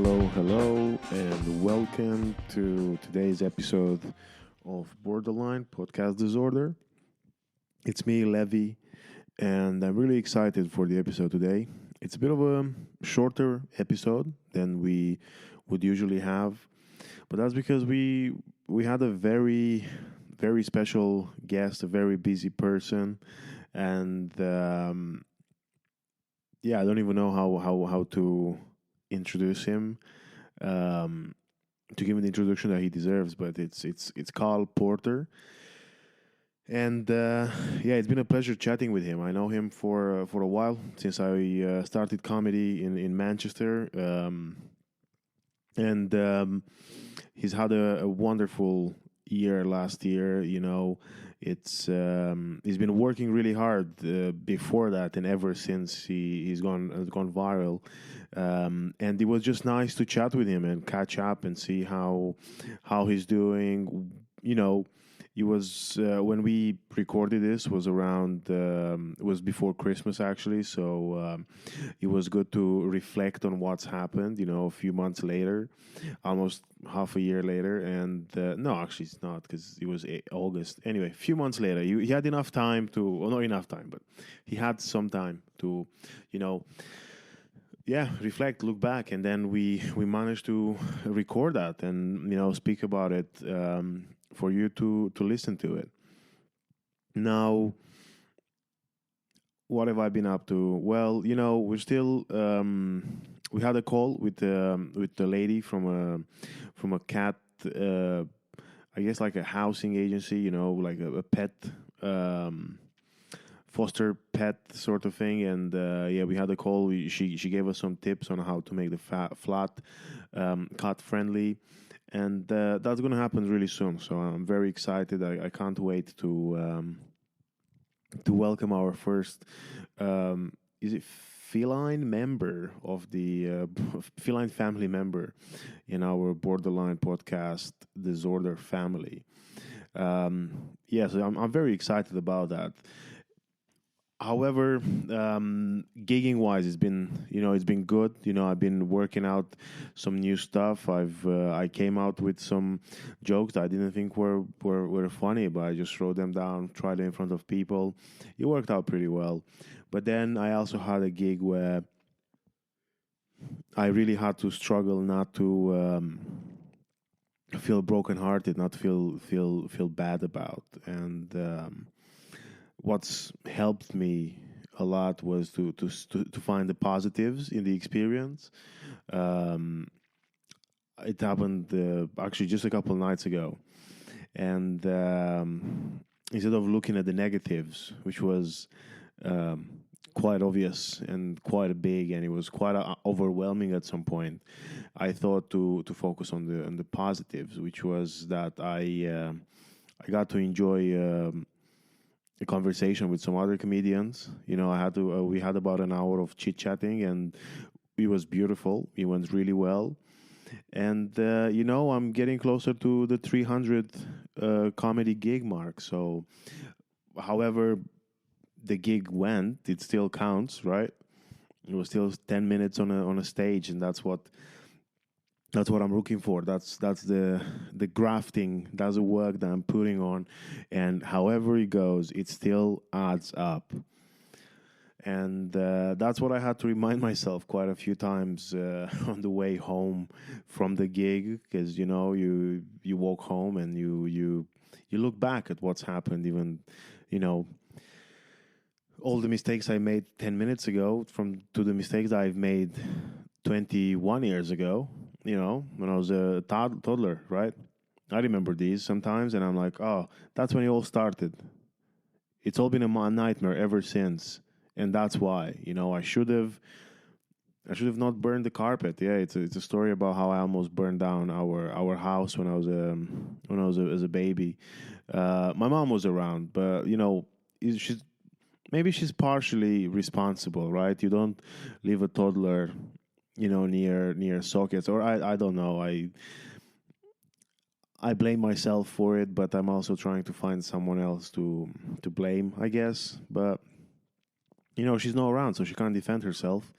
hello, and welcome to today's episode of Borderline Podcast Disorder. It's me, Levi, and I'm really excited for the episode today. It's a bit of a shorter episode than we would usually have, but that's because we had a very special guest, a very busy person, and I don't even know how to introduce him. Um, to give him the introduction that he deserves, but it's Karl Porter, and it's been a pleasure chatting with him. I know him for a while since I started comedy in Manchester, and he's had a wonderful year last year. It's he's been working really hard before that, and ever since he's gone viral. And it was just nice to chat with him and catch up and see how he's doing. It was when we recorded this was around it was before Christmas actually, so it was good to reflect on what's happened. A few months later, almost half a year later, and no, actually it's not because it was August. Anyway, a few months later, he had enough time to, well, not enough time, but he had some time to, you know, reflect, look back, and then we managed to record that and speak about it for you to listen to it. Now, what have I been up to? Well, we're still we had a call with the lady from a cat. I guess like a housing agency, like a pet, foster pet sort of thing. And we had a call. She gave us some tips on how to make the flat cat friendly, and that's going to happen really soon. So I'm very excited. I can't wait to welcome our first is it feline member of the feline family member in our Borderline Podcast Disorder family. So I'm very excited about that. However, gigging wise, it's been good. I've been working out some new stuff. I came out with some jokes that I didn't think were funny, but I just wrote them down, tried it in front of people. It worked out pretty well. But then I also had a gig where I really had to struggle not to feel brokenhearted, not feel bad about. And what's helped me a lot was to find the positives in the experience. It happened actually just a couple of nights ago, and instead of looking at the negatives, which was quite obvious and quite big, and it was quite overwhelming at some point, I thought to focus on the positives, which was that I got to enjoy a conversation with some other comedians. We had about an hour of chit chatting, and it was beautiful. It went really well, and I'm getting closer to the 300 comedy gig mark. So, however the gig went, it still counts, right? It was still 10 minutes on a stage, and that's what I'm looking for. That's the grafting. That's the work that I'm putting on, and however it goes, it still adds up. And that's what I had to remind myself quite a few times on the way home from the gig, because you walk home and you look back at what's happened, even all the mistakes I made 10 minutes ago to the mistakes I've made 21 years ago. When I was a toddler, right? I remember these sometimes, and I'm like, oh, that's when it all started. It's all been a nightmare ever since, and that's why. I should have not burned the carpet. Yeah, it's a story about how I almost burned down our house when I was as a baby. My mom was around, but she's partially responsible, right? You don't leave a toddler near sockets, or I don't know. I blame myself for it, but I'm also trying to find someone else to blame, I guess. But she's not around, so she can't defend herself.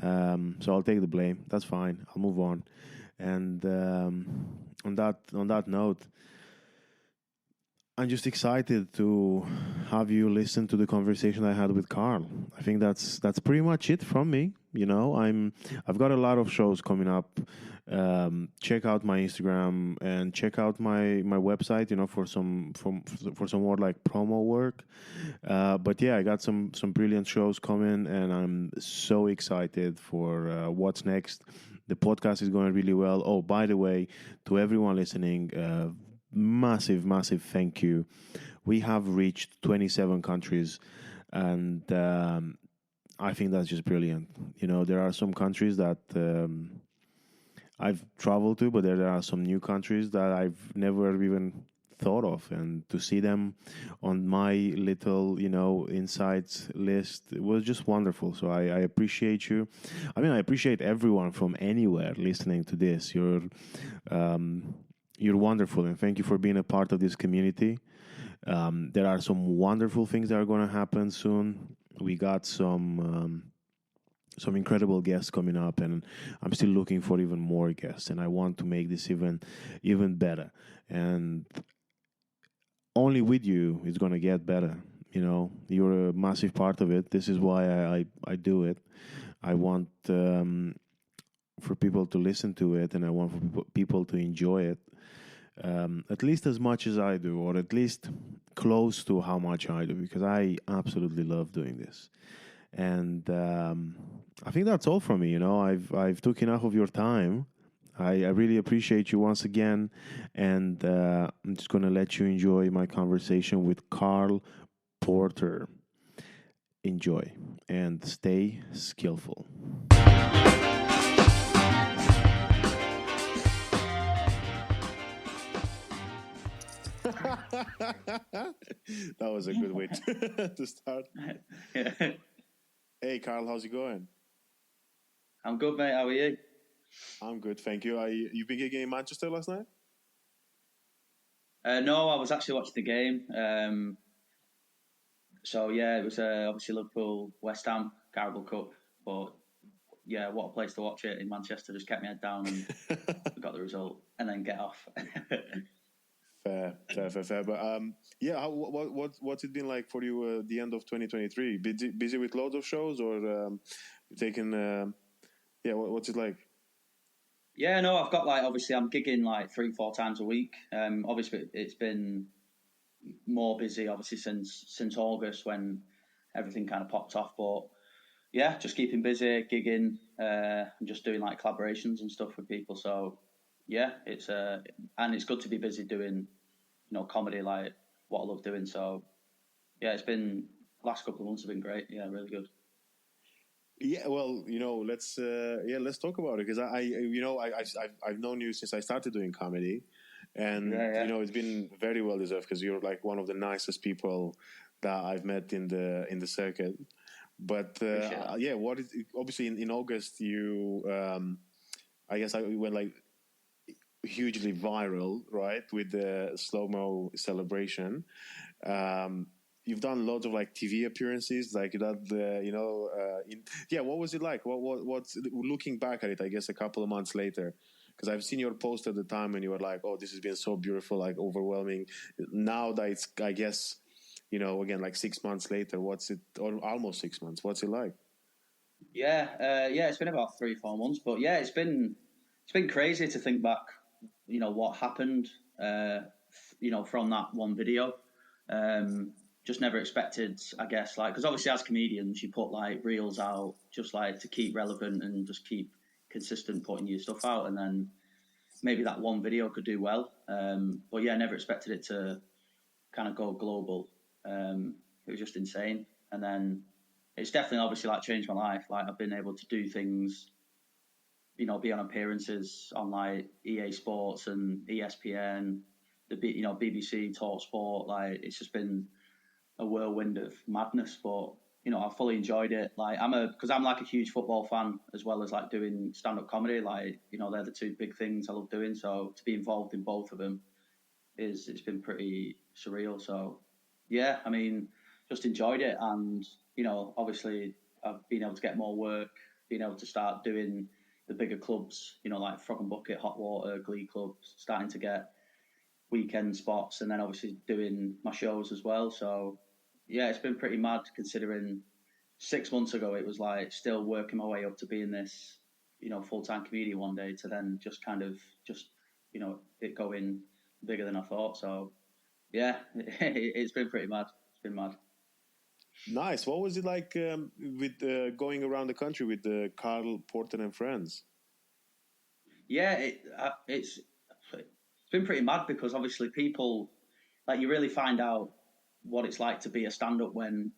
So I'll take the blame. That's fine. I'll move on. And on that note, I'm just excited to have you listen to the conversation I had with Karl. I think that's pretty much it from me. I've got a lot of shows coming up. Check out my Instagram and check out my website. For some more like promo work. But yeah, I got some brilliant shows coming, and I'm so excited for what's next. The podcast is going really well. Oh, by the way, to everyone listening, massive, massive thank you. We have reached 27 countries, and I think that's just brilliant. There are some countries that I've traveled to, but there are some new countries that I've never even thought of, and to see them on my little insights list, it was just wonderful. So I appreciate you. I appreciate everyone from anywhere listening to this. You're wonderful, and thank you for being a part of this community. There are some wonderful things that are going to happen soon. We got some incredible guests coming up, and I'm still looking for even more guests, and I want to make this even better. And only with you it's going to get better. You're a massive part of it. This is why I do it. I want for people to listen to it, and I want for people to enjoy it, at least as much as I do, or at least close to how much I do, because I absolutely love doing this. And I think that's all from me. I've took enough of your time. I really appreciate you once again, and I'm just going to let you enjoy my conversation with Karl Porter. Enjoy and stay skillful. That was a good way to start. Hey, Karl, how's it going? I'm good, mate. How are you? I'm good, thank you. You been gigging in Manchester last night? No, I was actually watching the game. So yeah, it was obviously Liverpool, West Ham, Carabao Cup. But yeah, what a place to watch it in Manchester. Just kept my head down and got the result, and then get off. Fair. But yeah, what's it been like for you? The end of 2023, busy with loads of shows, or taking? Yeah, what's it like? Yeah, no, I've got obviously I'm gigging 3-4 times a week. Obviously it's been more busy obviously since August when everything kind of popped off. But yeah, just keeping busy, gigging, and just doing collaborations and stuff with people. So yeah, it's and it's good to be busy doing comedy, like what I love doing. So yeah, it's been last couple of months have been great. Yeah, really good. Yeah, well, let's talk about it, because I've known you since I started doing comedy, and it's been very well deserved, because you're like one of the nicest people that I've met in the circuit. But yeah, obviously in August you I guess I went hugely viral, right, with the slow-mo celebration. You've done lots of TV appearances, like that. What was it like? What's looking back at it? I guess a couple of months later, because I've seen your post at the time, and you were like, "Oh, this has been so beautiful, overwhelming." Now that it's, I guess, again 6 months later, what's it? Or almost 6 months. What's it like? Yeah, it's been about 3-4 months, but yeah, it's been crazy to think back. What happened. From that one video. Just never expected, I guess, because obviously as comedians you put reels out just to keep relevant and just keep consistent putting your stuff out, and then maybe that one video could do well. But yeah, never expected it to kind of go global. It was just insane, and then it's definitely obviously changed my life. I've been able to do things, be on appearances on EA Sports and ESPN, the BBC Talk Sport. It's just been a whirlwind of madness, but I fully enjoyed it. Because I'm a huge football fan, as well as doing stand-up comedy. They're the two big things I love doing. So to be involved in both of them it's been pretty surreal. So yeah, just enjoyed it, and obviously I've been able to get more work, being able to start doing the bigger clubs, like Frog and Bucket, Hot Water, Glee clubs, starting to get weekend spots, and then obviously doing my shows as well. So yeah, it's been pretty mad considering 6 months ago it was like still working my way up to being this, full-time comedian one day, to then just kind of it going bigger than I thought. So yeah, it's been pretty mad. It's been mad. Nice. What was it like with going around the country with Karl Porter and friends? Yeah, it's been pretty mad because obviously people, like, you really find out what it's like to be a stand-up when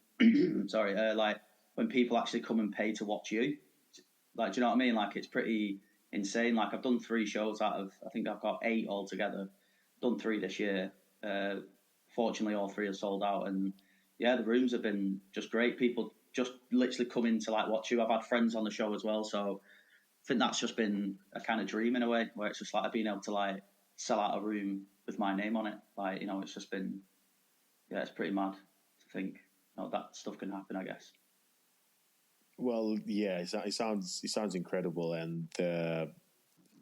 sorry, like when people actually come and pay to watch you. Like, do you know what I mean? Like, it's pretty insane. Like, I've done 3 shows out of, I think I've got 8 altogether. Done 3 this year. Uh, Fortunately, all 3 are sold out, and yeah, the rooms have been just great. People just literally come in to like watch you. I've had friends on the show as well, so I think that's just been a kind of dream in a way, where it's just like I've been able to like sell out a room with my name on it. Like, it's just been, yeah, it's pretty mad to think, that stuff can happen, I guess. Well, yeah, it sounds incredible, and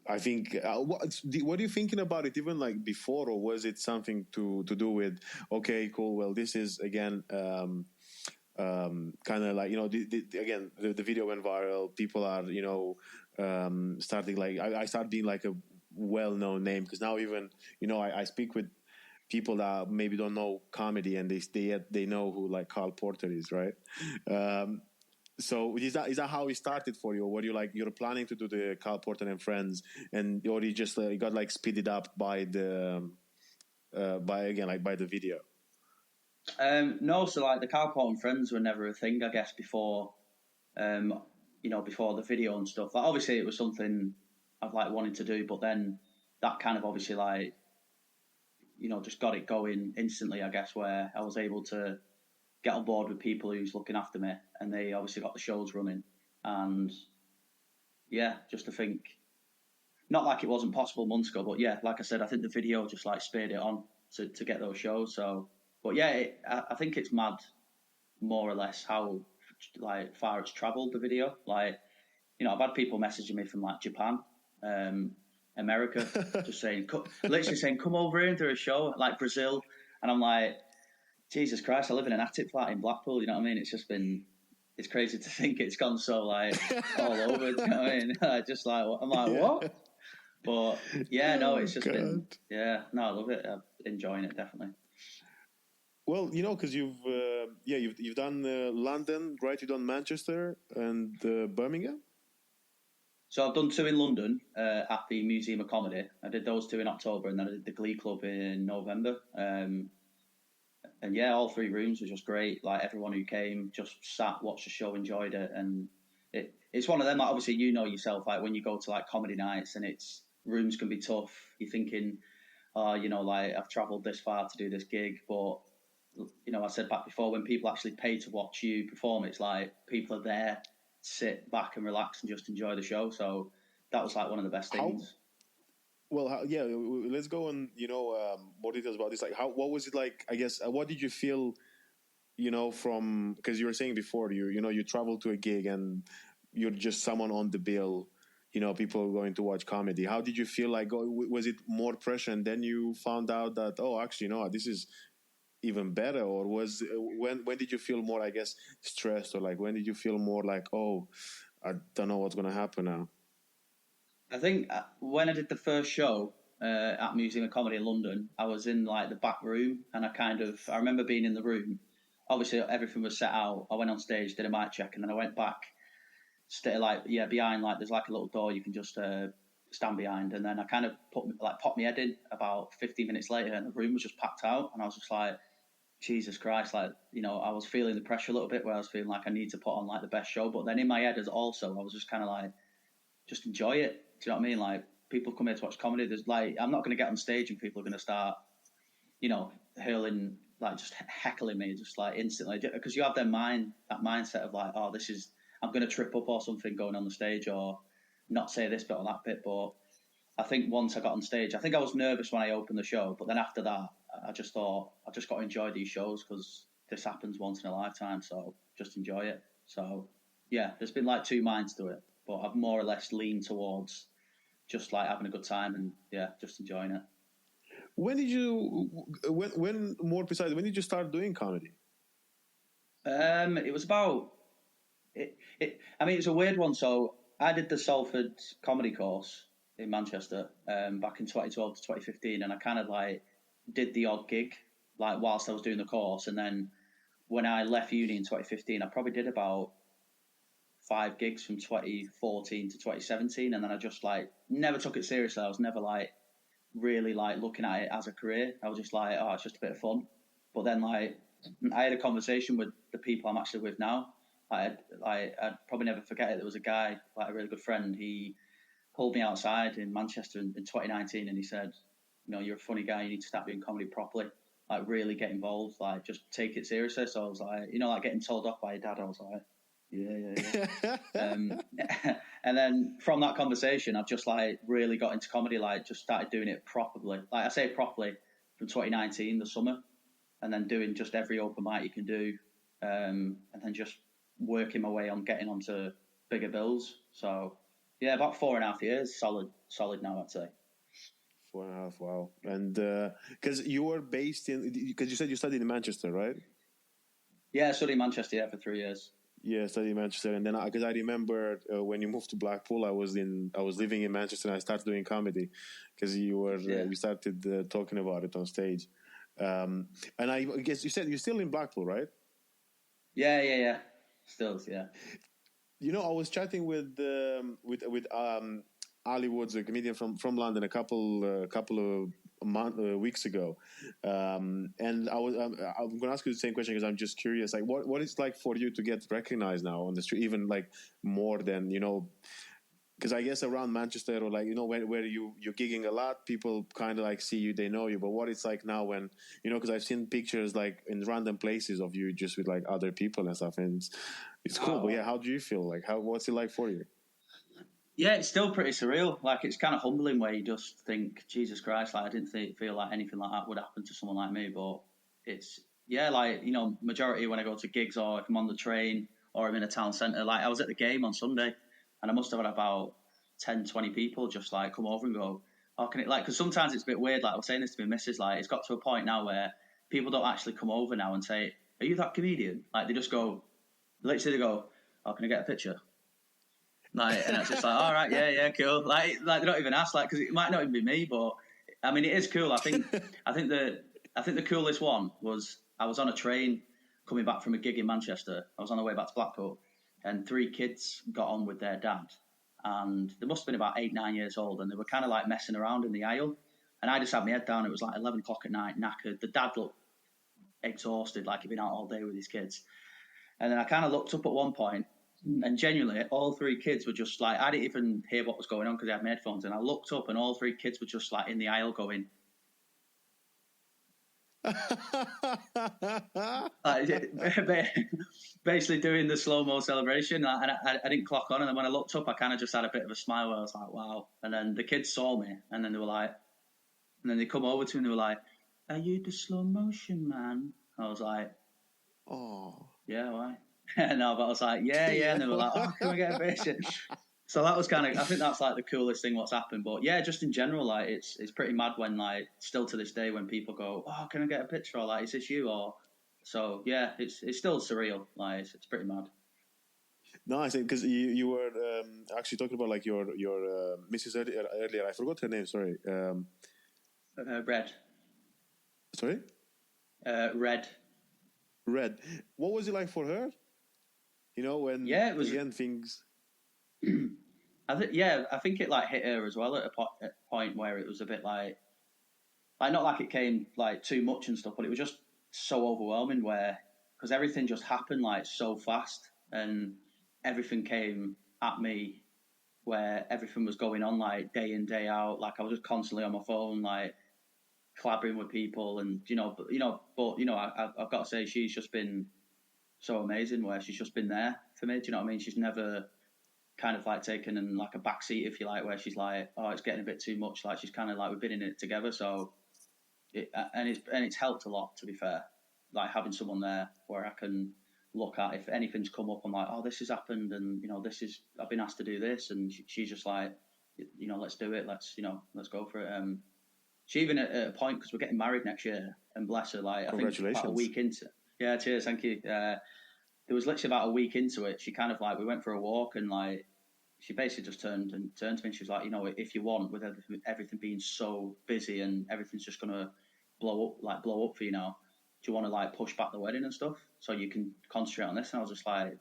I think what are you thinking about it? Even like before, or was it something to do with? Okay, cool. Well, this is again. Kind of like again the video went viral. People are starting like I start being like a well-known name, because now even I speak with people that maybe don't know comedy, and they know who like Karl Porter is, right? Um, so is that how it started for you? Or were you like you're planning to do the Karl Porter and friends, and or you just got like speeded up by the by the video? No, so like the Cowpot and Friends were never a thing, I guess, um, before the video and stuff. Like, obviously, it was something I've like wanted to do, but then that kind of obviously like, just got it going instantly, I guess, where I was able to get on board with people who's looking after me, and they obviously got the shows running. And yeah, just to think, not like it wasn't possible months ago, but yeah, like I said, I think the video just like spurred it on to get those shows. So, but yeah, I think it's mad, more or less, how like far it's travelled, the video. Like, I've had people messaging me from like Japan, um, America, just saying, literally saying, come over here and do a show, like Brazil. And I'm like, Jesus Christ, I live in an attic flat in Blackpool. You know what I mean? It's just been, it's crazy to think it's gone so like all over. Do you know what I mean? Just like, I'm like, what? But yeah, no, Oh it's just been, God. yeah, no, I love it. I'm enjoying it, definitely. Well, because you've done London, right? You've done Manchester and Birmingham. So I've done 2 in London at the Museum of Comedy. I did those 2 in October, and then I did the Glee Club in November. And yeah, all 3 rooms were just great. Like, everyone who came just sat, watched the show, enjoyed it, and it's one of them. Like, obviously, yourself. Like, when you go to like comedy nights, and it's rooms can be tough. You're thinking, oh, like, I've travelled this far to do this gig, but I said back before, when people actually pay to watch you perform, it's like people are there, sit back and relax and just enjoy the show. So that was like one of the best How things. well? Yeah. Let's go on. More details about this. Like, what was it like? I guess. What did you feel? From because you were saying before you travel to a gig and you're just someone on the bill. People going to watch comedy. How did you feel like? Was it more pressure, and then you found out that actually no, this is even better, or was when did you feel more, I guess, stressed, or like when did you feel more like, oh, I don't know what's gonna happen now? I think when I did the first show at Museum of Comedy in London, I was in like the back room, and I remember being in the room. Obviously, everything was set out. I went on stage, did a mic check, and then I went back, stay like, yeah, behind, like there's like a little door you can just stand behind, and then I kind of popped my head in about 15 minutes later, and the room was just packed out, and I was just like, Jesus Christ, like, I was feeling the pressure a little bit, where I was feeling like I need to put on like the best show, but then in my head as also I was just kind of like, just enjoy it. Do you know what I mean? Like, people come here to watch comedy. There's like, I'm not going to get on stage and people are going to start, hurling, like just heckling me just like instantly, because you have that mindset of like, oh, this is, I'm going to trip up or something going on the stage, or not say this bit or that bit. But I think once I got on stage, I think I was nervous when I opened the show, but then after that, I just thought I just got to enjoy these shows because this happens once in a lifetime. So just enjoy it. So yeah, there's been like two minds to it, but I've more or less leaned towards just like having a good time and yeah, just enjoying it. When did you, when more precisely, when did you start doing comedy? It was about I mean, it's a weird one. So I did the Salford comedy course in Manchester back in 2012 to 2015, and I kind of like did the odd gig like whilst I was doing the course, and then when I left uni in 2015, I probably did about 5 gigs from 2014 to 2017, and then I just like never took it seriously. I was never like really like looking at it as a career. I was just like, oh, it's just a bit of fun. But then like I had a conversation with the people I'm actually with now. I'd probably never forget it. There was a guy, like a really good friend. He pulled me outside in Manchester in 2019, and he said, "You know, you're a funny guy. You need to start doing comedy properly. Like, really get involved. Like, just take it seriously." So I was like, you know, like getting told off by your dad. I was like, yeah. And then from that conversation, I've just like really got into comedy. Like, just started doing it properly. Like I say, properly from 2019, the summer, and then doing just every open mic you can do, and then just working my way on getting onto bigger bills. So yeah, about 4.5 years, solid now, I'd say. 4.5, wow. And because you were based in, because you said you studied in Manchester, right? Yeah, I studied in Manchester for 3 years. Yeah, studied in Manchester, and then because I remember when you moved to Blackpool, I was living in Manchester, and I started doing comedy because you started talking about it on stage, and I guess you said you're still in Blackpool, right? Yeah. Still, yeah. You know, I was chatting with Ali Woods, a comedian from London, a couple of weeks ago, and I'm going to ask you the same question because I'm just curious, like what it's like for you to get recognized now on the street, even like more than because I guess around Manchester or like where you're gigging a lot, people kind of like see you, they know you, but what it's like now when because I've seen pictures like in random places of you just with like other people and stuff, and it's cool. But yeah, how do you feel? Like what's it like for you? Yeah, it's still pretty surreal. Like, it's kind of humbling where you just think, Jesus Christ, like I didn't feel like anything like that would happen to someone like me. But it's like majority when I go to gigs or if I'm on the train or I'm in a town centre. Like I was at the game on Sunday, and I must have had about 10, 20 people just like come over and go, "Oh, can it?" Like, because sometimes it's a bit weird. Like I was saying this to my missus, like it's got to a point now where people don't actually come over now and say, "Are you that comedian?" Like they just go, literally they go, "Oh, can I get a picture?" Like, and it's just like, all right, yeah, cool. Like they don't even ask, like, because it might not even be me, but I mean, it is cool. I think the coolest one was I was on a train coming back from a gig in Manchester. I was on the way back to Blackpool, and 3 kids got on with their dad, and they must have been about 8, 9 years old, and they were kind of like messing around in the aisle, and I just had my head down. It was like 11 o'clock at night, knackered. The dad looked exhausted, like he'd been out all day with his kids, and then I kind of looked up at one point. And genuinely, all 3 kids were just like, I didn't even hear what was going on because I had my headphones. And I looked up, and all 3 kids were just like in the aisle going, basically doing the slow mo celebration. And I didn't clock on. And then when I looked up, I kind of just had a bit of a smile where I was like, wow. And then the kids saw me, and then they were like, and then they come over to me and they were like, "Are you the slow motion man?" I was like, "Oh, yeah, why?" No, but I was like, yeah. And they were like, "Oh, can we get a picture?" So that was kind of, I think that's like the coolest thing what's happened. But yeah, just in general, like it's pretty mad when like still to this day when people go, "Oh, can I get a picture?" Or like, "Is this you?" Or so yeah, it's still surreal. Like it's pretty mad. No, I think because you were actually talking about like your Mrs. earlier. I forgot her name. Sorry. Red. Sorry. Red. Red. What was it like for her? When it was again things. I think it like hit her as well at a point where it was a bit like not like it came like too much and stuff, but it was just so overwhelming where because everything just happened like so fast and everything came at me where everything was going on like day in day out. Like I was just constantly on my phone like collaborating with people and I've got to say she's just been so amazing where she's just been there for me. Do you know what I mean? She's never kind of like taken in like a backseat, if you like, where she's like, "Oh, it's getting a bit too much." Like she's kind of like, we've been in it together, so it's helped a lot, to be fair. Like having someone there where I can look at. If anything's come up, I'm like, oh, this has happened, and I've been asked to do this, and she's just like, let's do it, let's go for it. She even at a point, because we're getting married next year, and bless her, like I think about a week into, yeah, cheers, thank you. There was literally about a week into it. She kind of like, we went for a walk, and like she basically just turned to me, and she was like, if you want, with everything being so busy and everything's just gonna blow up for you now, do you want to like push back the wedding and stuff so you can concentrate on this? And I was just like,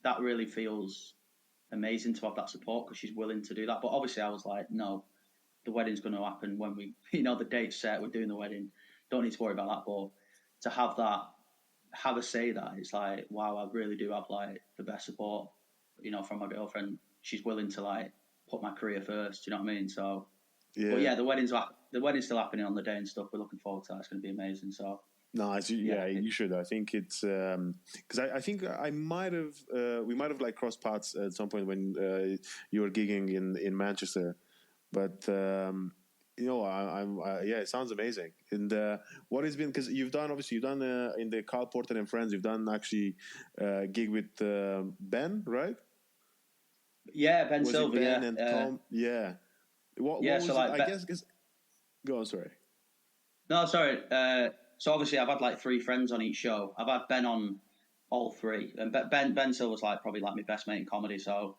that really feels amazing to have that support, because she's willing to do that. But obviously I was like, no, the wedding's going to happen when we, the date's set, we're doing the wedding, don't need to worry about that. But to have her say that, it's like, wow, I really do have like the best support, from my girlfriend. She's willing to like put my career first, you know what I mean? So, yeah. But yeah, the wedding's still happening on the day and stuff. We're looking forward to that. It's going to be amazing. So. No, you should. I think it's because I think we might have like crossed paths at some point when you were gigging in Manchester, but it sounds amazing. And what has been, because you've done in the Karl Porter and Friends, you've done actually gig with Ben, right? Yeah, Ben Silver. Ben and Tom. Yeah. What was so like, I guess. Go on. Sorry. No, sorry. So obviously I've had like 3 friends on each show. I've had Ben on all 3, and Ben Silver's like probably like my best mate in comedy. So,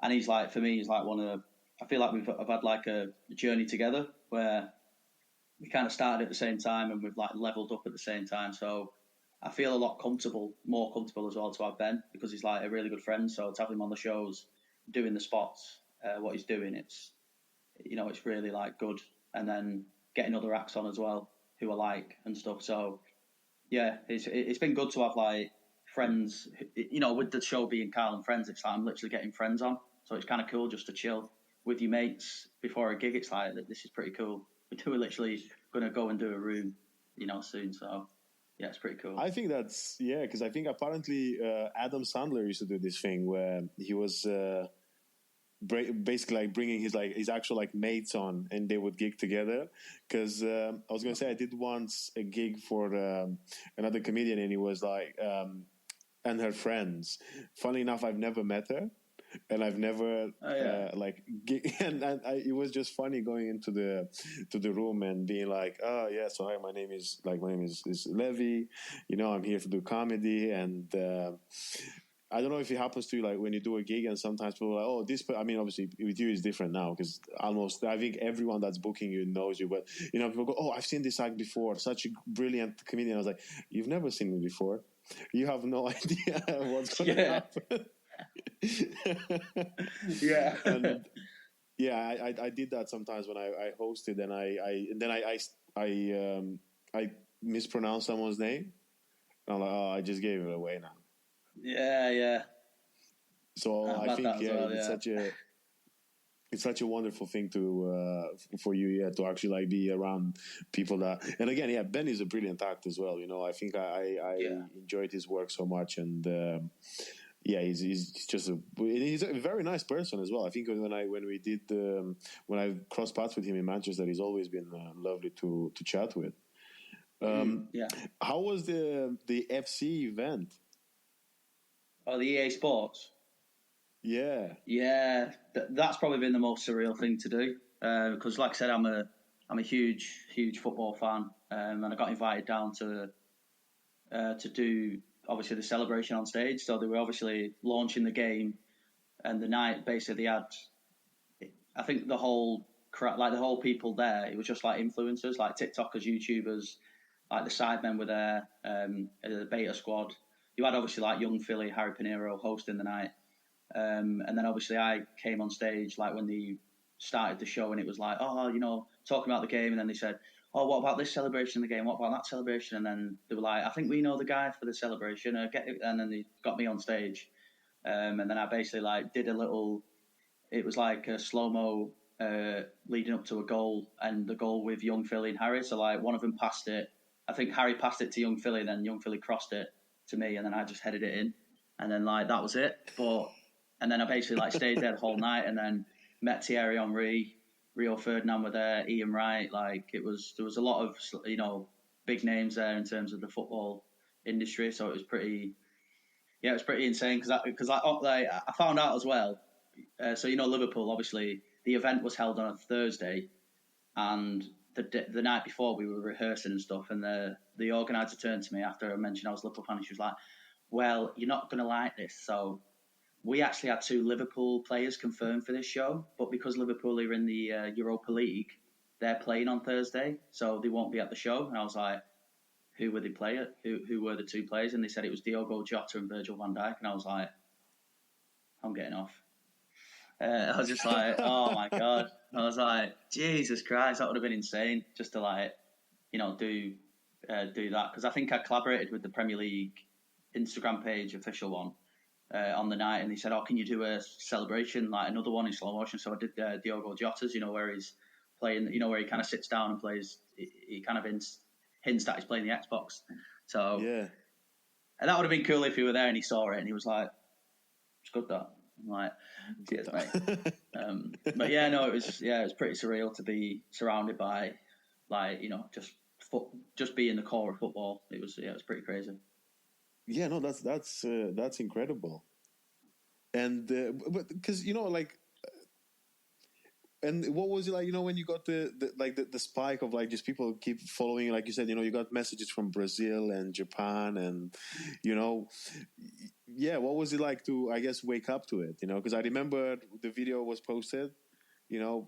and he's like, for me, he's like one of. I feel like I've had like a journey together where we kind of started at the same time and we've like leveled up at the same time. So I feel a lot more comfortable as well to have Ben, because he's like a really good friend. So to have him on the shows, doing the spots, what he's doing, it's really like good. And then getting other acts on as well who I like and stuff. So yeah, it's been good to have like friends. With the show being Karl and Friends, it's like I'm literally getting friends on. So it's kind of cool just to chill with your mates before a gig. It's like, this is pretty cool. We're literally going to go and do a room, soon. So yeah, it's pretty cool. I think that's, because I think apparently Adam Sandler used to do this thing where he was basically like bringing his actual like mates on, and they would gig together. Because I was going to say, I did once a gig for another comedian, and he was like, and her friends. Funny enough, I've never met her. And I've never it was just funny going into the room and being like, oh yeah, so hi, my name is Levi, I'm here to do comedy. And I don't know if it happens to you, like when you do a gig and sometimes people are like, oh, I mean, obviously with you it's different now, because almost I think everyone that's booking you knows you, but people go, oh, I've seen this act before, such a brilliant comedian. I was like, you've never seen me before, you have no idea what's going to happen. Yeah. And I did that sometimes when I hosted, and I mispronounced someone's name, and I'm like, oh, I just gave it away now. Yeah. So I think it's such a wonderful thing to for you to actually like be around people that, and again, Ben is a brilliant actor as well. I think I enjoyed his work so much, and he's just he's a very nice person as well. I think when I crossed paths with him in Manchester, he's always been lovely to chat with. How was the FC event? Oh, the EA Sports. Yeah. That's probably been the most surreal thing to do, because, like I said, I'm a huge football fan, and I got invited down to do obviously the celebration on stage. So they were obviously launching the game, and the night basically they had, I think the whole people there, it was just like influencers, like TikTokers, YouTubers, like the Sidemen were there, the Beta Squad. You had obviously like Young Philly, Harry Pinero hosting the night. And then obviously I came on stage like when they started the show, and it was like, talking about the game, and then they said, oh, what about this celebration of the game? What about that celebration? And then they were like, I think we know the guy for the celebration. And then they got me on stage. And then I basically like did a little, it was like a slow-mo leading up to a goal, and the goal with Young Philly and Harry. So like one of them passed it. I think Harry passed it to Young Philly, and then Young Philly crossed it to me, and then I just headed it in. And then like that was it. And then I basically like stayed there the whole night, and then met Thierry Henry, Rio Ferdinand were there, Ian Wright. Like there was a lot of big names there in terms of the football industry. So it was pretty Yeah, it was pretty insane because I found out as well. So Liverpool, obviously, the event was held on a Thursday, and the night before we were rehearsing and stuff, and the organizer turned to me after I mentioned I was a Liverpool fan, and she was like, "Well, you're not going to like this." So we actually had 2 Liverpool players confirmed for this show, but because Liverpool are in the Europa League, they're playing on Thursday, so they won't be at the show. And I was like, who were they playing? Who were the 2 players? And they said it was Diogo Jota and Virgil van Dijk. And I was like, I'm getting off. I was just like, oh my God. I was like, Jesus Christ, that would have been insane just to do that. Because I think I collaborated with the Premier League Instagram page, official one, on the night. And they said, oh, can you do a celebration, like another one in slow motion? So I did Diogo Jota's, where he's playing, where he kind of sits down and plays. He kind of hints that he's playing the Xbox. So yeah, and that would have been cool if he were there and he saw it and he was like, "It's good that." I'm like, "Cheers, mate." But yeah, no, it was pretty surreal to be surrounded by, just be in the core of football. It was pretty crazy. Yeah, no, that's incredible. And but because and what was it like, when you got the spike of just people keep following, like you said, you got messages from Brazil and Japan and, yeah, what was it like to, I guess, wake up to it, because I remember the video was posted,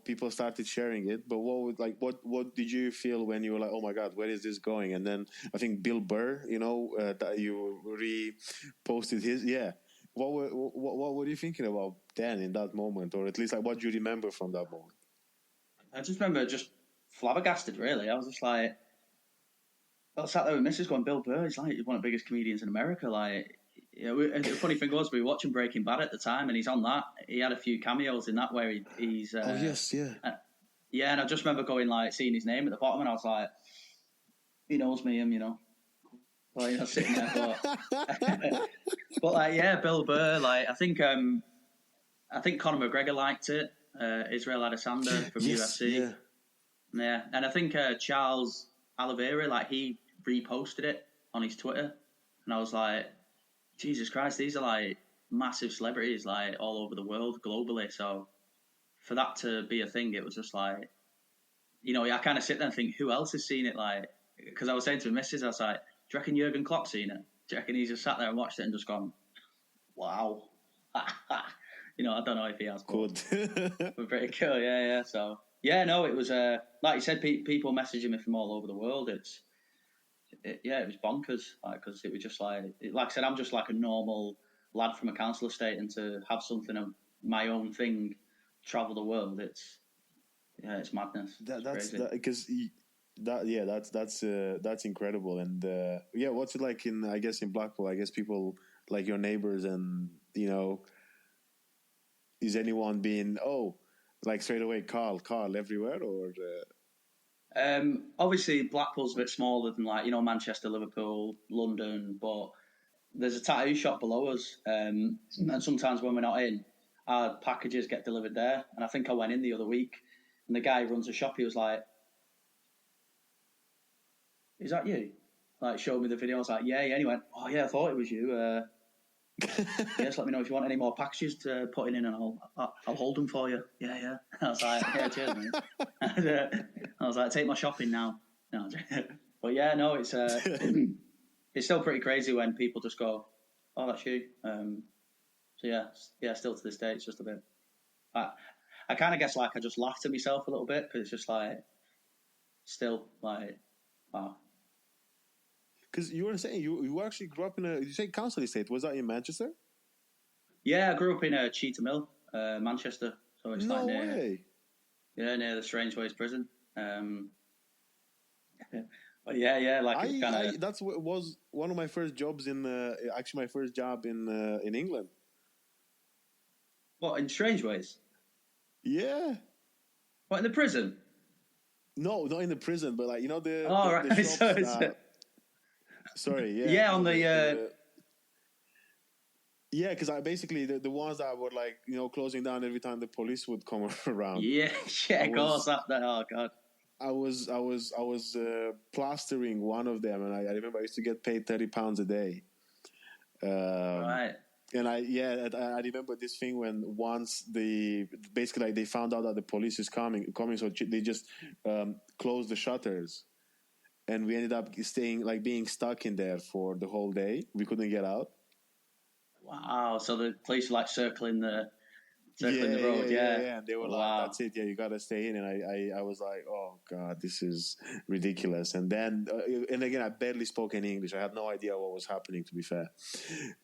people started sharing it, but what did you feel when you were like, oh my God, where is this going? And then I think Bill Burr, that you reposted his, yeah. What were you thinking about then in that moment, or at least what do you remember from that moment? I just remember just flabbergasted. Really, I was just like, I sat there with Mrs. going, Bill Burr. He's like one of the biggest comedians in America. Like, the funny thing was, we were watching Breaking Bad at the time, and he's on that. He had a few cameos in that where he's. Oh yes, yeah. Yeah, and I just remember going seeing his name at the bottom, and I was like, he knows me, Well, sitting there, but Bill Burr. I think Conor McGregor liked it. Israel Adesanya from UFC. Yeah, and I think Charles Oliveira, he reposted it on his Twitter, and I was like, Jesus Christ, these are massive celebrities all over the world, globally. So for that to be a thing, it was just I kind of sit there and think, who else has seen it? Because I was saying to the missus, I was like, do you reckon Jurgen Klopp's seen it? Do you reckon he's just sat there and watched it and just gone, wow? I don't know if he has. Good. But pretty cool, yeah. So, yeah, no, it was, like you said, people messaging me from all over the world. It was bonkers. Because it was just like I said, I'm just a normal lad from a council estate, and to have something of my own thing travel the world, it's madness. That's incredible. And what's it like in Blackpool? I guess people like your neighbors, and is anyone being straight away Karl everywhere, or? Obviously Blackpool's a bit smaller than Manchester, Liverpool, London, but there's a tattoo shop below us, and sometimes when we're not in, our packages get delivered there. And I think I went in the other week, and the guy who runs the shop, he was like, "Is that you?" Showed me the video. I was like, yeah. And he went, "Oh yeah, I thought it was you. Yes, let me know if you want any more packages to put in, and I'll hold them for you." Yeah. I was like, "Yeah, cheers, mate." I was like, "Take my shopping now." No, but yeah, no, it's it's still pretty crazy when people just go, "Oh, that's you." So yeah, still to this day, it's just a bit. I kind of guess I just laughed at myself a little bit, because it's just still wow. Because you were saying you actually grew up in did you say council estate? Was that in Manchester? Yeah, I grew up in Cheetah Mill, Manchester. So it's no near, way. Yeah, near the Strangeways prison. But yeah, that was one of my first jobs actually my first job in England. What, in Strangeways? Yeah. What, in the prison? No, not in the prison, but the. Oh, right. The shops, sorry, yeah. Yeah, on the. Yeah, because basically the ones that were closing down every time the police would come around. Yeah, of course. Oh God. I was plastering one of them, and I remember I used to get paid £30 a day. Right. And I remember this thing when once basically like they found out that the police is coming, so they just closed the shutters, and we ended up being stuck in there for the whole day. We couldn't get out. Wow. So the police were like circling the Yeah, road. Yeah. And they were like, Wow. "That's it. Yeah, you gotta stay in." And I was like, "Oh God, this is ridiculous." And then, and again, I barely spoke any English. I had no idea what was happening, to be fair.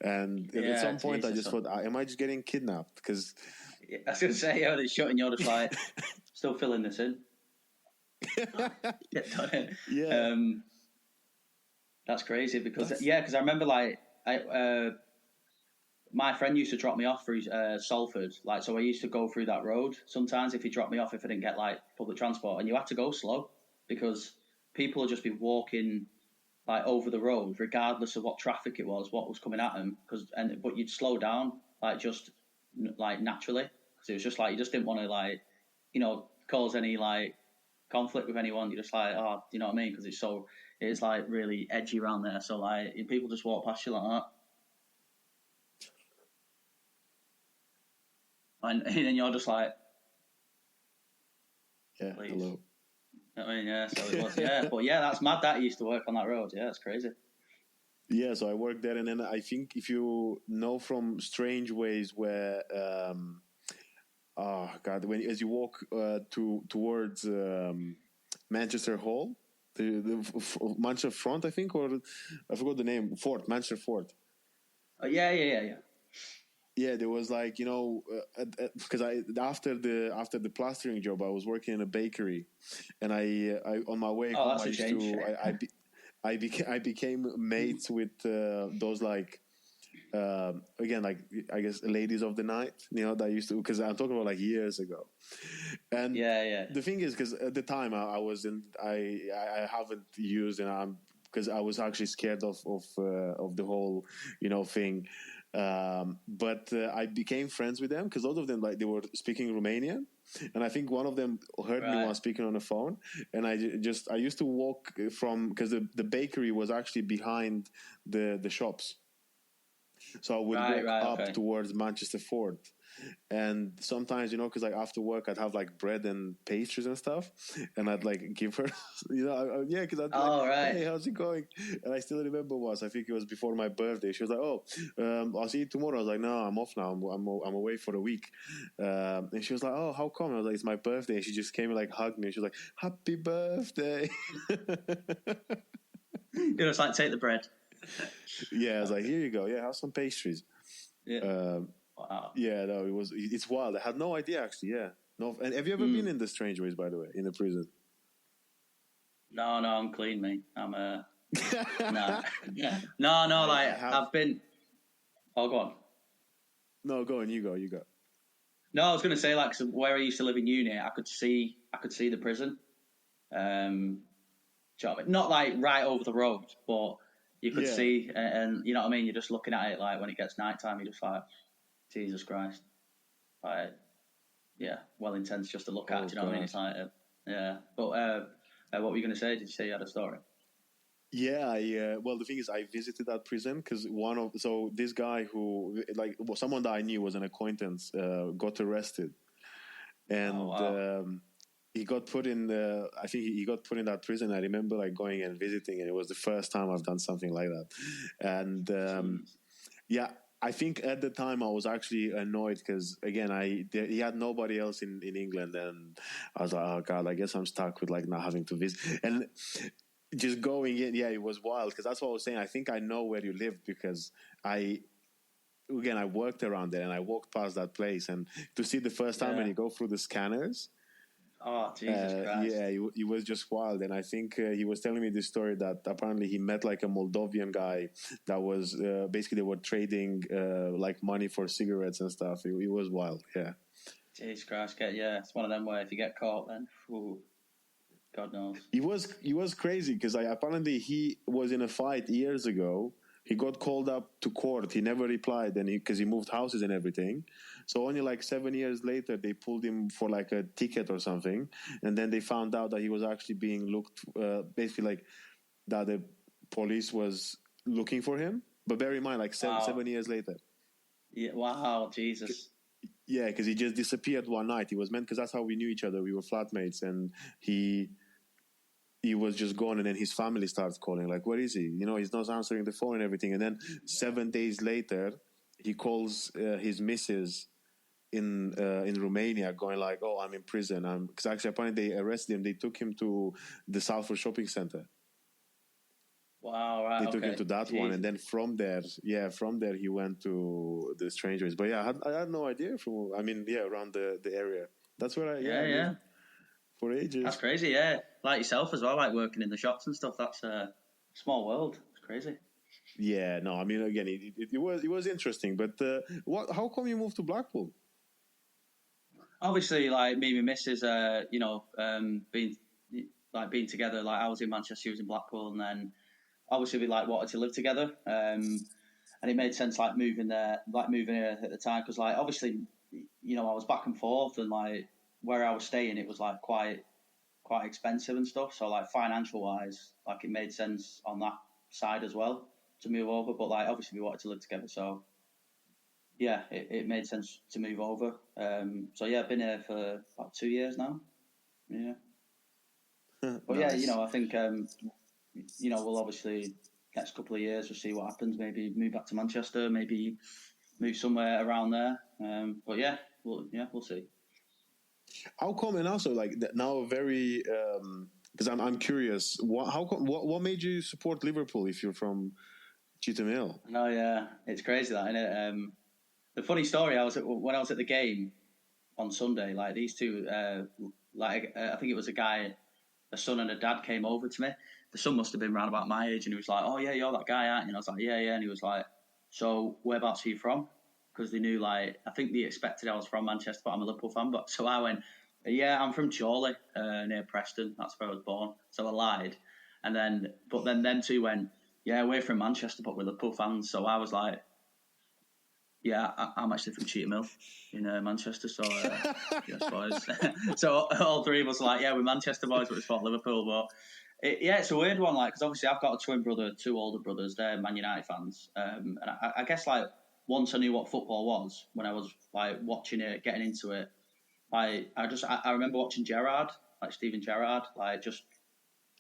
And at some point, I just thought, "Am I just getting kidnapped?" Because I was gonna say, yeah, they're shooting. You're just like still filling this in. Yeah. That's crazy because I remember like my friend used to drop me off through Salford, like, so I used to go through that road sometimes if he dropped me off, if I didn't get like public transport, and you had to go slow because people would just be walking like over the road regardless of what traffic it was, what was coming at them, but you'd slow down like just like naturally because it was just like you just didn't want to like cause any like conflict with anyone. You're just like, oh, you know what I mean, because it's like really edgy around there, so like people just walk past you like that. And then you're just like, yeah, please. Hello. I mean, yeah, so it was, yeah. But yeah, that's mad that he used to work on that road. Yeah, it's crazy. Yeah, so I worked there, and then I think if you know from Strange Ways where, oh God, as you walk towards Manchester Hall, the Manchester Front, I think, or I forgot the name, Manchester Fort. Yeah. Yeah, there was like because after the plastering job, I was working in a bakery, and I on my way home I became mates with those like again like I guess ladies of the night, that used to, because I'm talking about like years ago. And the thing is, because at the time I haven't used, and I'm because I was actually scared of the whole thing. But I became friends with them because all of them, like, they were speaking Romanian, and I think one of them heard me while speaking on the phone, and I used to walk from, because the bakery was actually behind the shops, so I would walk up towards Manchester Fort. And sometimes, because like after work, I'd have like bread and pastries and stuff, and I'd like give her, because I'd hey, how's it going? And I still remember I think it was before my birthday. She was like, "Oh, I'll see you tomorrow." I was like, "No, I'm off now. I'm away for a week." And she was like, "Oh, how come?" I was like, "It's my birthday." And she just came and like hugged me. She was like, "Happy birthday!" You just like take the bread. Yeah, I was like, "Here you go. Yeah, have some pastries." Yeah. Wow. Yeah, no, it's wild. I had no idea, actually. Yeah, no. And have you ever been in the Strange Ways, by the way, in the prison? No, I'm clean, mate. I'm no. Like I've been. Oh, go on. No, go on. You go. No, I was going to say, like, where I used to live in uni, I could see the prison. Not like right over the road, but you could see, and you know what I mean. You're just looking at it, like when it gets nighttime, you're just like, Jesus Christ, like, yeah, well intense just to look at. Do you know what I mean? It's like, yeah. But what were you going to say? Did you say you had a story? Yeah, well, the thing is, I visited that prison because this guy who, like, someone that I knew was an acquaintance, got arrested, and he got put in I think he got put in that prison. I remember like going and visiting, and it was the first time I've done something like that, and yeah. I think at the time I was actually annoyed because, again, he had nobody else in England, and I was like, oh God, I guess I'm stuck with like not having to visit. And just going in, it was wild because that's what I was saying. I think I know where you lived because I worked around there and I walked past that place, and to see the first time when you go through the scanners. Oh, Jesus Christ. Yeah, he was just wild. And I think he was telling me this story that apparently he met like a Moldovan guy that was basically they were trading like money for cigarettes and stuff. It was wild, yeah. Jesus Christ, it's one of them where if you get caught, then God knows. He was crazy because apparently he was in a fight years ago. He got called up to court. He never replied, and because he moved houses and everything. So only like 7 years later, they pulled him for like a ticket or something, and then they found out that he was actually being looked, basically like that the police was looking for him, But bear in mind, like Wow. 7 years later. Yeah. Wow. Jesus. Yeah, because he just disappeared one night. He was meant, because that's how we knew each other. We were flatmates, and he was just gone, and then his family starts calling, like, where is he? You know, he's not answering the phone and everything. And then 7 days later, he calls his missus in Romania, going like, oh, I'm in prison. Because actually, apparently they arrested him. They took him to the Salford shopping center. Wow, right. They took him to that one, and then from there he went to the Strangers. But yeah, I had no idea around the area. That's where I lived for ages. That's crazy, yeah. Like yourself as well, like working in the shops and stuff. That's a small world. It's crazy. Yeah, no, I mean, again, it was interesting. But how come you moved to Blackpool? Obviously, like me and my missus, being together. Like I was in Manchester, she was in Blackpool, and then obviously we like wanted to live together, and it made sense like moving here at the time, because like obviously, I was back and forth, and like where I was staying, it was like quite expensive and stuff. So like financial wise, like it made sense on that side as well to move over. But like obviously we wanted to live together, so yeah, it made sense to move over. So yeah, I've been here for about 2 years now. Yeah. But Nice. yeah, I think we'll obviously next couple of years we'll see what happens. Maybe move back to Manchester, maybe move somewhere around there. But yeah, we'll see. How come? And also, like now, very because I'm curious. What made you support Liverpool if you're from Cheetham Hill? No, yeah, it's crazy that, isn't it? The funny story, when I was at the game on Sunday, like these two, I think it was a son and a dad came over to me. The son must have been around about my age, and he was like, "Oh yeah, you're that guy, aren't you?" And I was like, "Yeah, yeah." And he was like, "So whereabouts are you from?" Because they knew, like, I think they expected I was from Manchester, but I'm a Liverpool fan. But so I went, "Yeah, I'm from Chorley, near Preston. That's where I was born." So I lied, but then them two went, "Yeah, we're from Manchester, but we're Liverpool fans." So I was like, "Yeah, I'm actually from Cheetham Hill in Manchester." So yes, boys. So all three of us were like, "Yeah, we're Manchester boys, but we support Liverpool." But it's a weird one, like, because obviously I've got a twin brother, two older brothers. They're Man United fans, and I guess like once I knew what football was, when I was like watching it, getting into it, I remember watching Gerrard, like Steven Gerrard, like just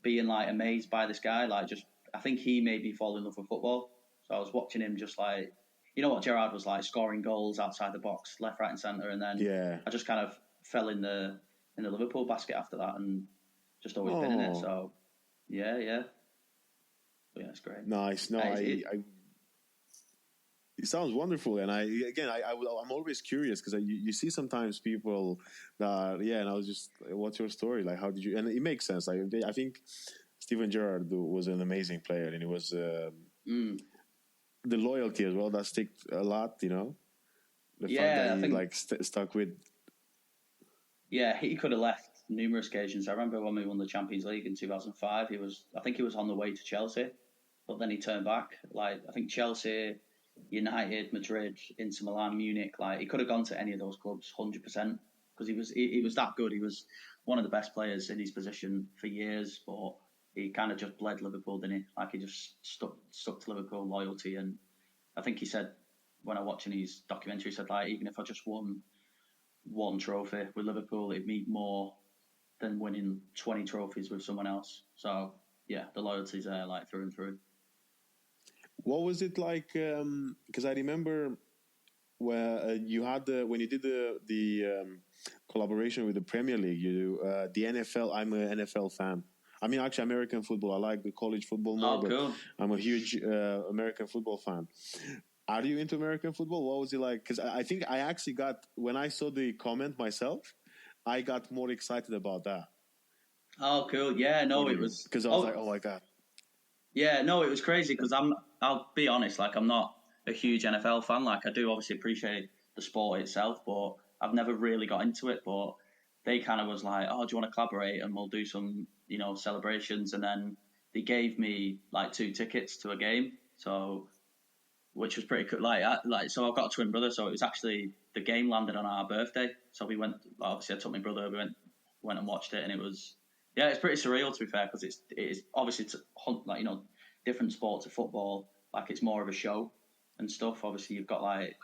being like amazed by this guy, like just I think he made me fall in love with football. So I was watching him, just like, you know what Gerrard was like, scoring goals outside the box, left, right, and centre, and then I just kind of fell in the Liverpool basket after that, and just always been in it. So yeah. But yeah, it's great. Nice. No, it sounds wonderful, and I'm always curious, because you see sometimes people that and I was just, what's your story? Like, how did you? And it makes sense. Like, I think Steven Gerrard was an amazing player, and it was the loyalty as well that stick a lot. The fact that he like stuck with. Yeah, he could have left numerous occasions. I remember when we won the Champions League in 2005. I think he was on the way to Chelsea, but then he turned back. Like, I think Chelsea, United, Madrid, Inter Milan, Munich. Like, he could have gone to any of those clubs, 100%, because he was that good. He was one of the best players in his position for years, but he kind of just bled Liverpool, didn't he? Like, he just stuck to Liverpool loyalty. And I think he said, when I watching his documentary, he said, like, even if I just won one trophy with Liverpool, it'd mean more than winning 20 trophies with someone else. So yeah, the loyalty's there, like, through and through. What was it like? Because I remember where you had when you did the collaboration with the Premier League. The NFL. I'm an NFL fan. I mean, actually, American football. I like the college football more, cool. But I'm a huge American football fan. Are you into American football? What was it like? Because I think I actually when I saw the comment myself, I got more excited about that. Oh, cool. Yeah, no, it was... Because I was like, oh my God. Yeah, no, it was crazy, because I'll be honest, like, I'm not a huge NFL fan. Like, I do obviously appreciate the sport itself, but I've never really got into it. But they kind of was like, oh, do you want to collaborate? And we'll do some, celebrations. And then they gave me like 2 tickets to a game. So... which was pretty cool. So I've got a twin brother, so it was actually, the game landed on our birthday. So we went, obviously I took my brother, we went and watched it, and it was, it's pretty surreal, to be fair, because it's obviously different sport to football, like it's more of a show and stuff. Obviously, you've got like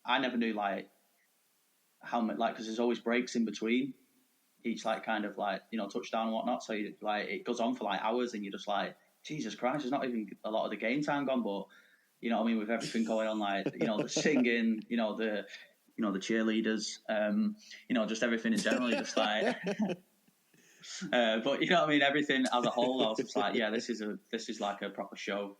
I never knew like how much like because there's always breaks in between each like kind of like touchdown and whatnot. So you, like it goes on for like hours, and you're just like Jesus Christ, there's not even a lot of the game time gone, but you know what I mean, with everything going on, like the singing, the the cheerleaders, just everything in general, just like. But you know what I mean, everything as a whole, I was just like, yeah, this is like a proper show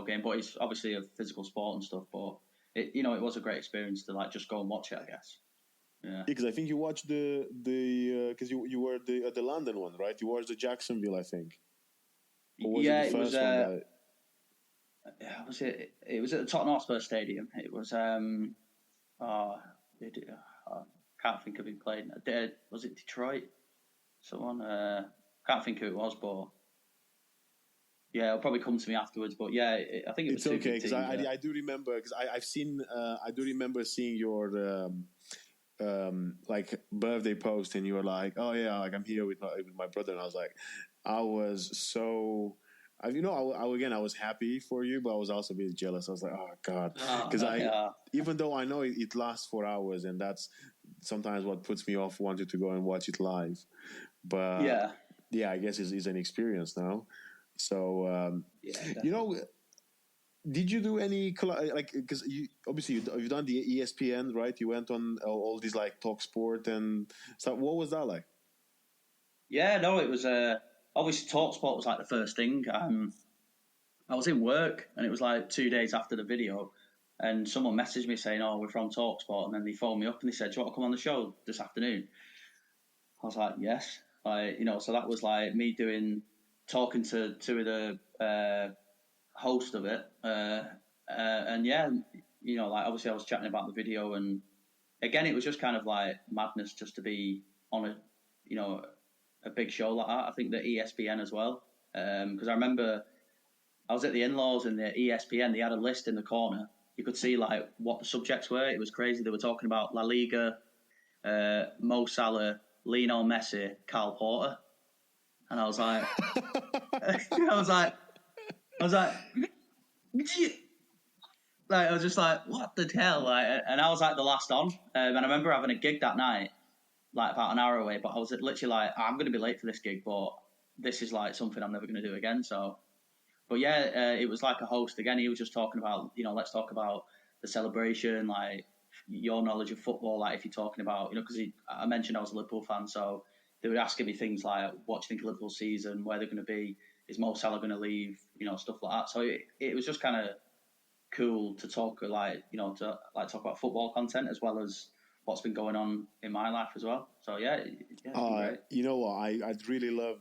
game, but it's obviously a physical sport and stuff. But it it was a great experience to like just go and watch it, I guess. Yeah. Because I think you watched the because you were at the London one, right? You watched the Jacksonville, I think. Or was Yeah, it the first one? It was at the Tottenham Hotspur Stadium. It was oh, I can't think of who played. Was it Detroit? Someone can't think who it was, but yeah, it'll probably come to me afterwards. But yeah, I think it was. It's okay because I do remember because I've seen I do remember seeing your like birthday post, and you were like, oh yeah, like I'm here with my brother, and I was like, I was so. I was happy for you, but I was also a bit jealous. I was like, "Oh God," because even though I know it lasts 4 hours, and that's sometimes what puts me off wanting to go and watch it live. But yeah, I guess it's an experience now. So did you do any like because you've done the ESPN, right? You went on all these like Talk Sport and stuff. What was that like? Yeah, no, it was obviously TalkSport was like the first thing. I was in work, and it was like 2 days after the video, and someone messaged me saying, "Oh, we're from TalkSport," and then they phoned me up and they said, "Do you want to come on the show this afternoon?" I was like, "Yes." So that was like me talking to two of the host of it, and yeah, like obviously I was chatting about the video, and again it was just kind of like madness just to be on a big show like that. I think the ESPN as well, because I remember I was at the in-laws and the ESPN, they had a list in the corner. You could see like what the subjects were. It was crazy. They were talking about La Liga, Mo Salah, Lionel Messi, Karl Porter, and I was like, I was like, I was just like, what the hell? Like, and I was like the last on. And I remember having a gig that night, like about an hour away. But I was literally like, I'm going to be late for this gig, but this is like something I'm never going to do again. So, but yeah, it was like a host again. He was just talking about, let's talk about the celebration, like your knowledge of football. Like if you're talking about, because I mentioned I was a Liverpool fan, so they were asking me things like, what do you think of Liverpool season? Where they're going to be? Is Mo Salah going to leave? Stuff like that. So it was just kind of cool to talk talk about football content as well as what's been going on in my life as well. So yeah, it's been great. You know what? I'd really love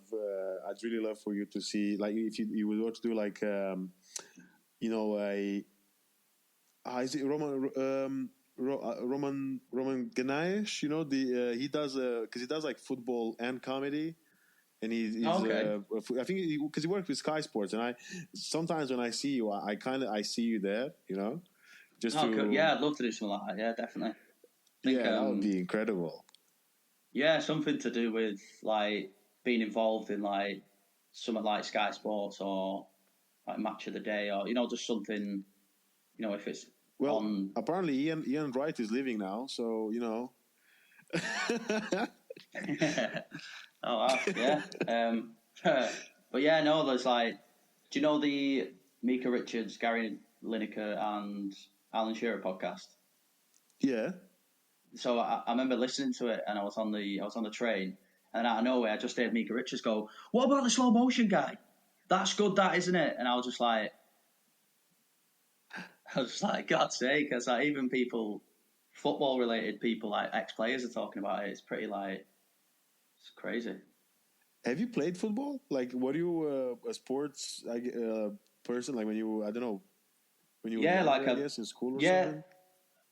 for you to see like if you were to do like is it Roman Ganesh? He does because he does like football and comedy. And he's okay. I think because he works with Sky Sports, and I sometimes when I see you, I see you there, just cool. Yeah, I'd love to do something like that. Yeah, definitely. That would be incredible. Yeah, something to do with like being involved in like something like Sky Sports or like Match of the Day or just something, if it's apparently Ian Wright is leaving now, so Oh, wow. Yeah. But yeah, no, there's like, do you know the Mika Richards, Gary Lineker, and Alan Shearer podcast? Yeah. So I remember listening to it, and I was on the train, and out of nowhere, I just heard Mika Richards go, "What about the slow motion guy? That's good, that isn't it?" And I was just like, God's sake! Because like even people, football related people, like ex players, are talking about it. It's pretty like, it's crazy. Have you played football? Like, were you a sports person? Like when you, I don't know, when you were younger, I guess in school or something?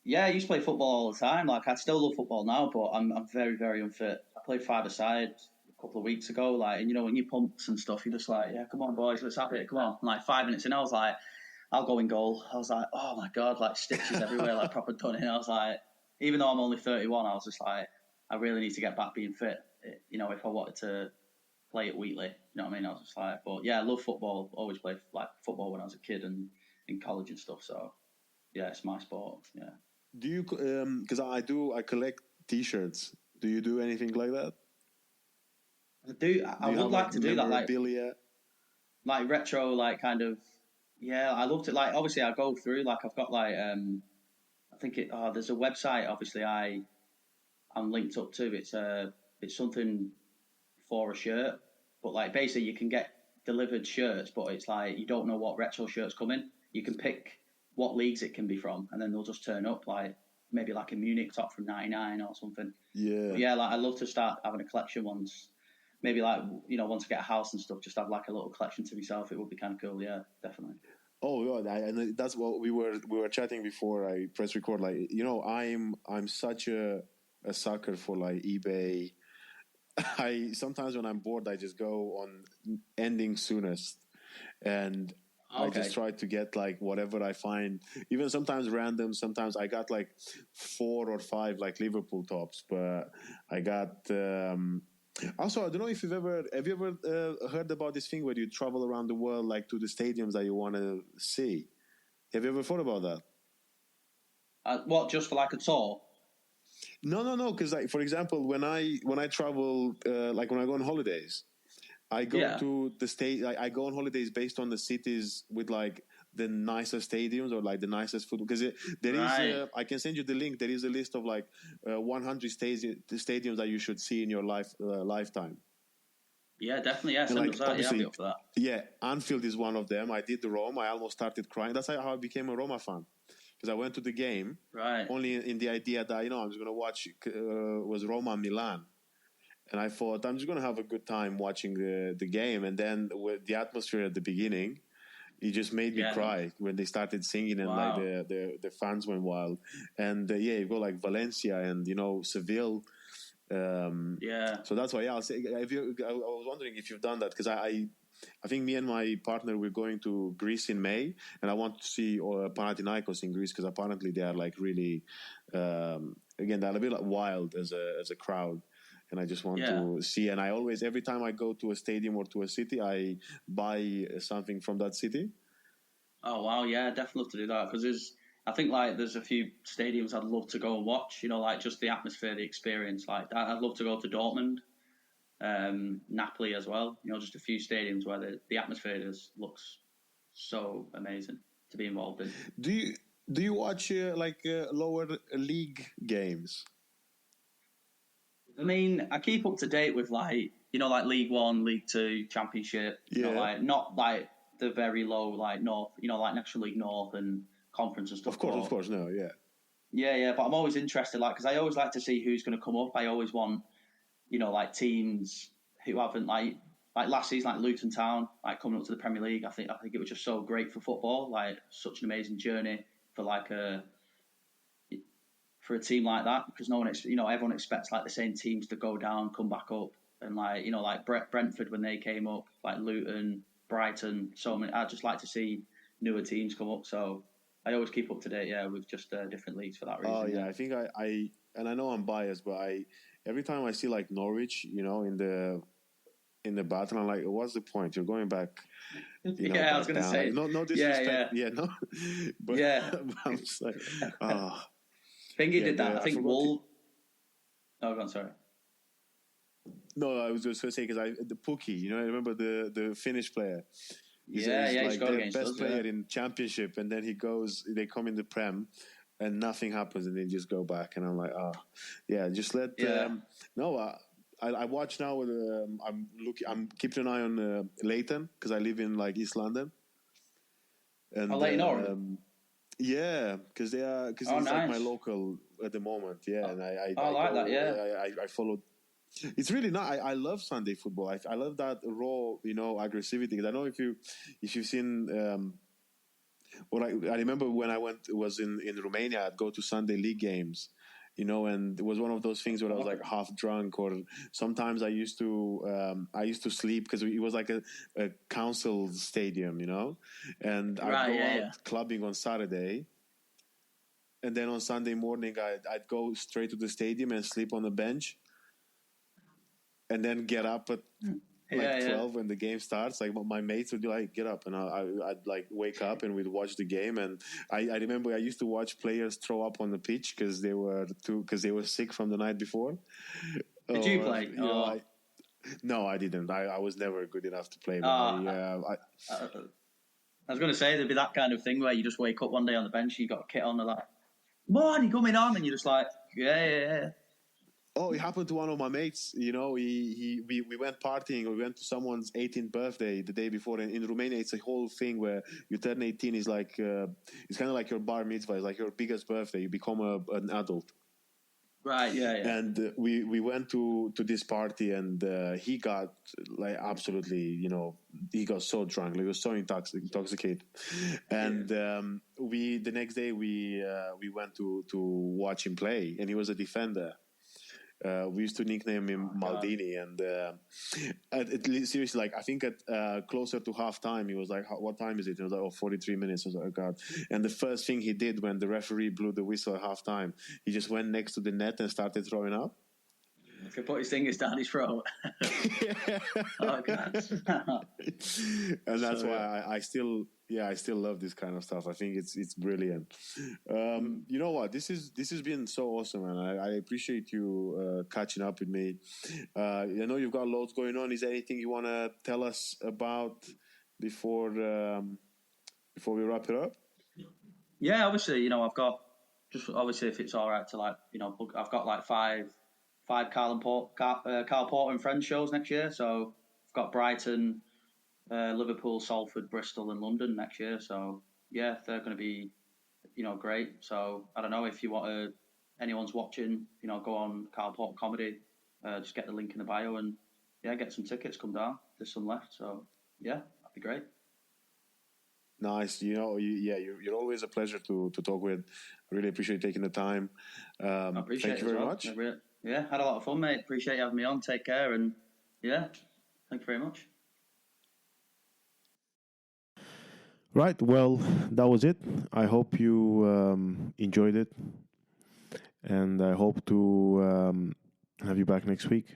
Yeah, I used to play football all the time. Like, I still love football now, but I'm very, very unfit. I played five-a-side a couple of weeks ago. Like, and when you pumps and stuff, you're just like, yeah, come on, boys, let's have it. Come on. And like 5 minutes in, I was like, I'll go in goal. I was like, oh my God, like stitches everywhere, like proper done in. I was like, even though I'm only 31, I was just like, I really need to get back being fit. If I wanted to play at Wheatley, you know what I mean? I was just like, but yeah, I love football. Always played like football when I was a kid, and in college and stuff. So yeah, it's my sport. Yeah. Do you? Because I collect T-shirts. Do you do anything like that? I do. I would like to do that, like retro, like kind of. Yeah, I looked at like obviously I go through like I've got like I think there's a website obviously I'm linked up to. It's something for a shirt, but like basically you can get delivered shirts, but it's like you don't know what retro shirts come in. You can pick what leagues it can be from, and then they'll just turn up like maybe like a Munich top from '99 or something. Yeah. But yeah, like I'd love to start having a collection once. Maybe like once I get a house and stuff, just have like a little collection to myself. It would be kind of cool. Yeah, definitely. Oh, God, and that's what we were chatting before I press record. Like, I'm such a sucker for like eBay. I sometimes when I'm bored, I just go on ending soonest, and I just try to get like whatever I find. Even sometimes random. Sometimes I got like 4 or 5 like Liverpool tops, but I got. Also, I don't know if have you ever heard about this thing where you travel around the world like to the stadiums that you want to see? Have you ever thought about that? What, just for like a tour? No. Because like for example, when I travel, like when I go on holidays, I go to the state. I go on holidays based on the cities with like the nicest stadiums or like the nicest football. Because there is, I can send you the link. There is a list of like 100 stadiums that you should see in your lifetime. Yeah, definitely. Yeah, send us that. Yeah, I'll be up for that. Yeah, Anfield is one of them. I did the Rome. I almost started crying. That's how I became a Roma fan. Because I went to the game only in the idea that, I'm just going to watch, was Roma Milan. And I thought, I'm just going to have a good time watching the game. And then with the atmosphere at the beginning, it just made me cry when they started singing and like the fans went wild. And you go like Valencia and, Seville. So that's why, I'll say, I was wondering if you've done that because I think me and my partner, we're going to Greece in May, and I want to see Panathinaikos in Greece because apparently they are like really, again, they're a bit like wild as a crowd. And I just want to see. And I always, every time I go to a stadium or to a city, I buy something from that city. Oh, wow. Yeah, definitely love to do that because I think like there's a few stadiums I'd love to go and watch, like just the atmosphere, the experience. Like I'd love to go to Dortmund, Napoli as well. Just a few stadiums where the atmosphere looks so amazing to be involved in. Do you watch lower league games? I mean, I keep up to date with like League One, League Two, Championship. Not like the very low like North, like National League North and Conference and stuff. Of course, no, yeah. Yeah, but I'm always interested, like, because I always like to see who's going to come up. I always want, like teams who haven't like last season, like Luton Town, like coming up to the Premier League. I think it was just so great for football, like such an amazing journey for like for a team like that because no one, everyone expects like the same teams to go down, come back up, and like like Brentford when they came up, like Luton, Brighton, so many. I just like to see newer teams come up, so I always keep up to date, with just different leagues for that reason. Oh yeah, I think I and I know I'm biased, but every time I see like Norwich, in the battle, I'm like, what's the point? You're going back. I was going to say, like, no disrespect, no, but I'm just like, Thingy did that. I think Wolves. Oh, go on, sorry. No, I was just going to say because the Pukki, I remember the Finnish player. He's like the best player in Championship, and then they come in the Prem, and nothing happens, and they just go back, and I'm like, just let. I watch now. I'm keeping an eye on Leighton because I live in like East London. And Leighton Orient. Yeah, because it's nice. Like my local at the moment. Yeah, and I like that. Yeah, I followed. It's really not. I love Sunday football. I love that raw, aggressivity. I don't know if you've seen. I remember when I was in Romania, I'd go to Sunday league games, and it was one of those things where I was like half drunk, or sometimes I used to sleep because it was like a council stadium, and I'd go out clubbing on Saturday. And then on Sunday morning, I'd go straight to the stadium and sleep on the bench. And then get up at Yeah, 12 when the game starts. Like my mates would be like, "Get up," and I'd like wake up and we'd watch the game. And I remember I used to watch players throw up on the pitch because they were sick from the night before. Did you play? No, I didn't. I was never good enough to play. But I was going to say there'd be that kind of thing where you just wake up one day on the bench, you got a kit on, they're like, "Morning, coming on," and you're just like, yeah. Oh, it happened to one of my mates. We went partying. We went to someone's 18th birthday the day before. And in Romania, it's a whole thing where you turn 18 is like it's kind of like your bar mitzvah. It's like your biggest birthday. You become an adult. Right. Yeah. And we went to this party, and he got like absolutely, he got so drunk. Like, he was so intoxicated. And the next day we went to watch him play, and he was a defender. We used to nickname him Maldini, and seriously, like I think at closer to half time, he was like, "What time is it?" And I was like, "Oh, 43 minutes." I was like, "Oh God!" And the first thing he did when the referee blew the whistle at half time, he just went next to the net and started throwing up. He could put his fingers down his throat. Oh God! And that's why I still love this kind of stuff. I think it's brilliant. You know what? This has been so awesome, and I appreciate you catching up with me. I know you've got loads going on. Is there anything you want to tell us about before we wrap it up? Yeah, obviously, I've got just obviously if it's all right to I've got like five Karl Porter and Friends shows next year. So I've got Brighton, Liverpool, Salford, Bristol, and London next year. So yeah, they're going to be, great. So I don't know if you want anyone's watching, go on Karl Porter Comedy, just get the link in the bio and get some tickets. Come down. There's some left. So yeah, that'd be great. Nice. You're always a pleasure to talk with. I really appreciate taking the time. I appreciate thank you very much. Had a lot of fun, mate. Appreciate you having me on. Take care, and thank you very much. Right. Well, that was it. I hope you enjoyed it, and I hope to have you back next week.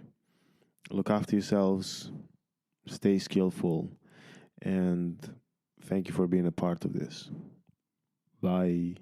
Look after yourselves. Stay skillful, and thank you for being a part of this. Bye.